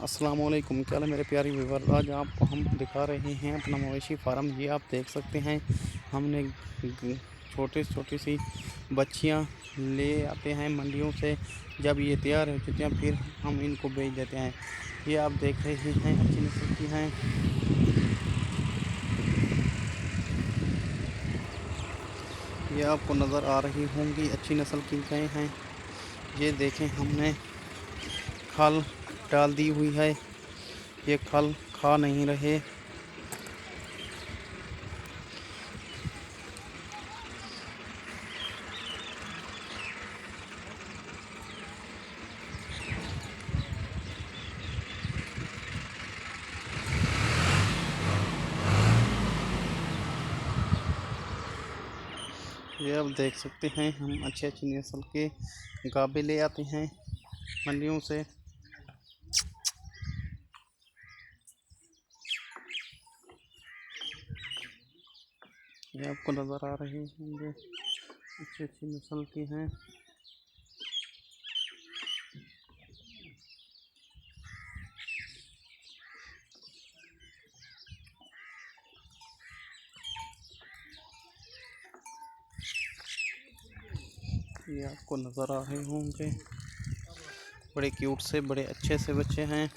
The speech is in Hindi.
अस्सलामुअलैकुम, क्या हाल है मेरे प्यारे व्यूवर। आज आपको हम दिखा रहे हैं अपना मवेशी फार्म। ये आप देख सकते हैं, हमने छोटी सी बच्चियां ले आते हैं मंडियों से। जब ये तैयार हो जाती हैं फिर हम इनको बेच देते हैं। ये आप देख रहे हैं अच्छी नस्ल की हैं। ये आपको नज़र आ रही होंगी, अच्छी नस्ल की गायें हैं। ये देखें, हमने खल डाल दी हुई है, ये खल खा नहीं रहे। ये आप देख सकते हैं, हम अच्छी नस्ल के गाभे ले आते हैं मंडियों से। ये आपको नज़र आ रहे होंगे, अच्छी नस्ल की हैं। ये आपको नज़र आ रहे होंगे, बड़े क्यूट से, बड़े अच्छे से बच्चे हैं।